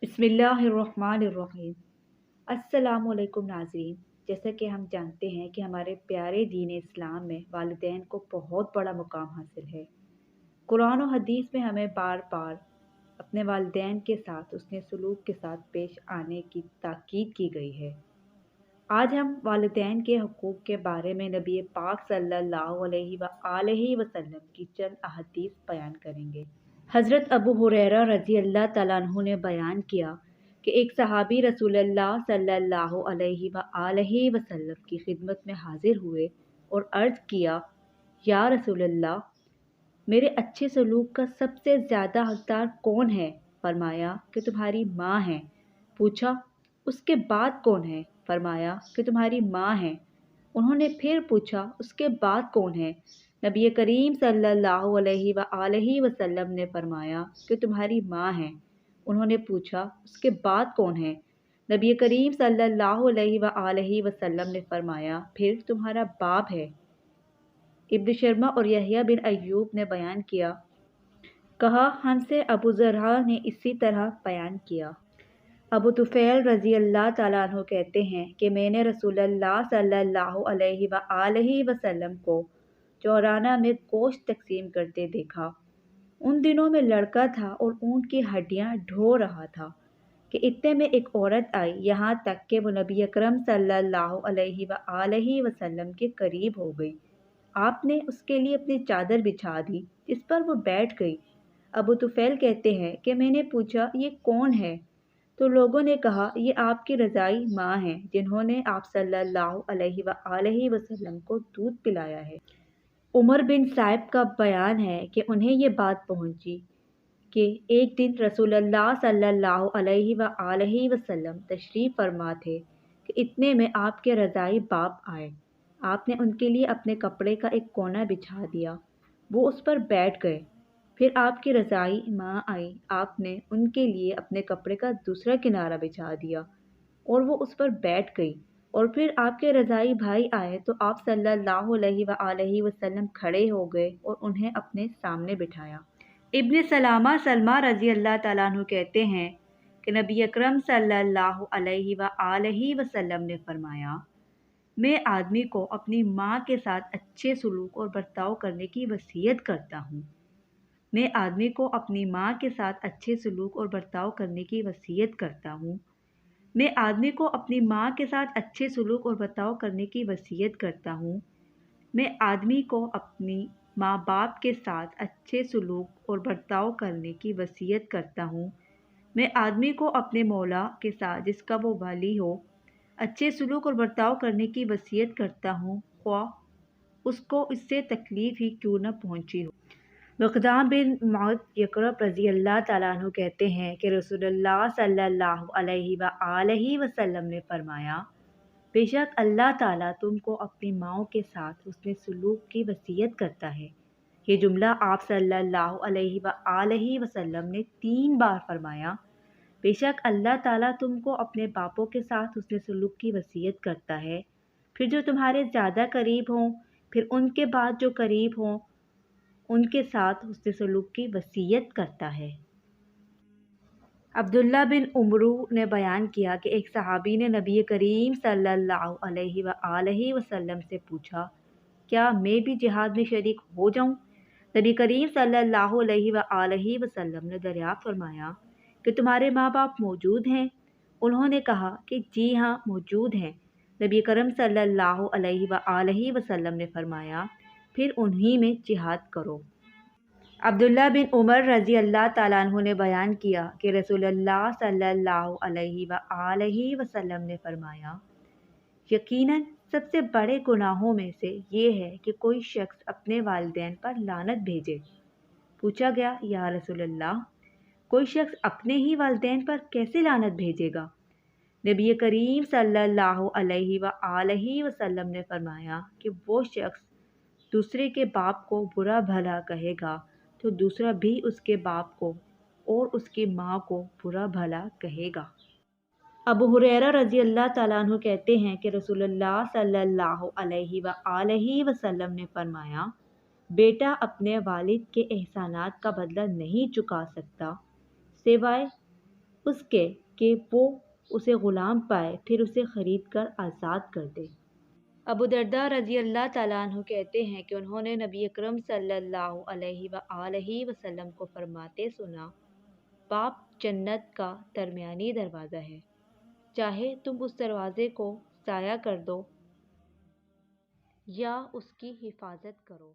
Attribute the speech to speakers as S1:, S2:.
S1: बिस्मिल्लाहिर्रहमानिर्रहीम। अस्सलामुअलैकुम नाज़रीन। जैसा कि हम जानते हैं कि हमारे प्यारे दीन इस्लाम में वालिदैन को बहुत बड़ा मुकाम हासिल है। कुरान और हदीस में हमें बार बार अपने वालिदैन के साथ उसने सलूक के साथ पेश आने की ताकीद की गई है। आज हम वालिदैन के हुकूक के बारे में नबी पाक सल्लल्लाहु अलैहि वसल्लम की चंद अहदीस बयान करेंगे। हज़रत अबू हुरैरा रज़ी अल्लाह तआला अन्हु ने बयान किया कि एक सहाबी रसूलुल्लाह सल्लल्लाहु अलैहि वसल्लम की खिदमत में हाजिर हुए और अर्ज़ किया, या रसूलल्लाह, मेरे अच्छे सलूक का सबसे ज़्यादा हकदार कौन है? फरमाया कि तुम्हारी माँ है। पूछा, उसके बाद कौन है? फरमाया कि तुम्हारी माँ है। उन्होंने फिर पूछा, उसके बाद कौन है? नबी करीम सल्लल्लाहु अलैहि वसल्लम ने फरमाया कि तुम्हारी माँ है। उन्होंने पूछा, उसके बाद कौन है? नबी करीम सल्लल्लाहु अलैहि वसल्लम ने फरमाया, फिर तुम्हारा बाप है। इब्न शर्मा और यहया बिन अय्यूब ने बयान किया, कहा हमसे अबू ज़रहा ने इसी तरह बयान किया। अबू तुफ़ैल रज़ी अल्लाह तआला अन्हु कहते हैं कि मैंने रसूलुल्लाह सल्लल्लाहु अलैहि वसल्लम को चौराना में गोश्त तकसीम करते देखा। उन दिनों में लड़का था और ऊँट की हड्डियाँ ढो रहा था कि इतने में एक औरत आई, यहाँ तक कि वो नबी अकरम सल्लल्लाहु अलैहि वसल्लम के करीब हो गई। आपने उसके लिए अपनी चादर बिछा दी, जिस पर वो बैठ गई। अबू तुफ़ैल कहते हैं कि मैंने पूछा, ये कौन है? तो लोगों ने कहा, ये आपकी रज़ाई माँ हैं, जिन्होंने आप सल्लल्लाहु अलैहि वसल्लम को दूध पिलाया है। उमर बिन साइब का बयान है कि उन्हें ये बात पहुंची कि एक दिन रसूलुल्लाह सल्लल्लाहु अलैहि वसल्लम तशरीफ़ फरमा थे कि इतने में आपके रज़ाई बाप आए। आपने उनके लिए अपने कपड़े का एक कोना बिछा दिया, वो उस पर बैठ गए। फिर आपकी रज़ाई माँ आई, आपने उनके लिए अपने कपड़े का दूसरा किनारा बिछा दिया और वो उस पर बैठ गई। और फिर आपके रज़ाई भाई आए तो आप सल्लल्लाहु अलैहि वसल्लम खड़े हो गए और उन्हें अपने सामने बिठाया। इब्न सलमा रज़ी अल्लाह तआला अन्हु कहते हैं कि नबी अकरम सल्लल्लाहु अलैहि वसल्लम ने फरमाया, मैं आदमी को अपनी माँ के साथ अच्छे सलूक और बर्ताव करने की वसीयत करता हूँ। मैं आदमी को अपनी माँ के साथ अच्छे सलूक और बर्ताव करने की वसीयत करता हूँ। मैं आदमी को अपनी माँ के साथ अच्छे सलूक और बर्ताव करने की वसीयत करता हूँ। मैं आदमी को अपनी माँ बाप के साथ अच्छे सलूक और बर्ताव करने की वसीयत करता हूँ। मैं आदमी को अपने मौला के साथ, जिसका वो वाली हो, अच्छे सलूक और बर्ताव करने की वसीयत करता हूँ, ख्वाह उसको इससे तकलीफ़ ही क्यों न पहुँची हो। मक़दाम बिन मौद यकरब रज़ी अल्लाह तआला अन्हु कहते हैं कि रसूलुल्लाह सल्लल्लाहु अलैहि वसल्लम ने फरमाया, बेशक अल्लाह ताला तुमको अपनी माँओं के साथ उसने सलूक की वसीयत करता है। ये जुमला आप सल्लल्लाहु अलैहि वसल्लम ने 3 बार फरमाया। बेशक अल्लाह ताला तुमको अपने बापों के साथ उसने सलूक की वसीयत करता है, फिर जो तुम्हारे ज़्यादा करीब हों, फिर उनके बाद जो करीब हों, उनके साथ उसने सलूक की वसीयत करता है। अब्दुल्ला बिन उमरू ने बयान किया कि एक सहाबी ने नबी करीम सल्लल्लाहु अलैहि वसल्लम से पूछा, क्या मैं भी जिहाद में शरीक हो जाऊं? नबी करीम सल्लल्लाहु अलैहि वसल्लम ने दरियाफ्त फरमाया कि तुम्हारे माँ बाप मौजूद हैं? उन्होंने कहा कि जी हाँ, मौजूद हैं। नबी करम सल्लल्लाहु अलैहि वसल्लम ने फरमाया, फिर उन्हीं में जिहाद करो। अब्दुल्ला बिन उमर रज़ी अल्लाह तआला अन्हु ने बयान किया कि रसूलुल्लाह सल्लल्लाहु अलैहि वसल्लम ने फरमाया, यकीनन सबसे बड़े गुनाहों में से ये है कि कोई शख्स अपने वालिदैन पर लानत भेजे। पूछा गया, या रसूलल्लाह, कोई शख्स अपने ही वालिदैन पर कैसे लानत भेजेगा? नबी करीम सल्लल्लाहु अलैहि वसल्लम ने फरमाया कि वो शख्स दूसरे के बाप को बुरा भला कहेगा तो दूसरा भी उसके बाप को और उसकी माँ को बुरा भला कहेगा। अबू हुरैरा रज़ी अल्लाह तआला अन्हु कहते हैं कि रसूलुल्लाह सल्लल्लाहु अलैहि वसल्लम ने फरमाया, बेटा अपने वालिद के एहसानात का बदला नहीं चुका सकता सिवाय اس کے کہ وہ اسے غلام پائے پھر اسے خرید کر آزاد کر دے۔ ابو درداء رضی اللہ تعالیٰ عنہ کہتے ہیں کہ انہوں نے نبی اکرم صلی اللہ علیہ وآلہ وسلم کو فرماتے سنا، باپ جنت کا درمیانی دروازہ ہے، چاہے تم اس دروازے کو ضائع کر دو یا اس کی حفاظت کرو۔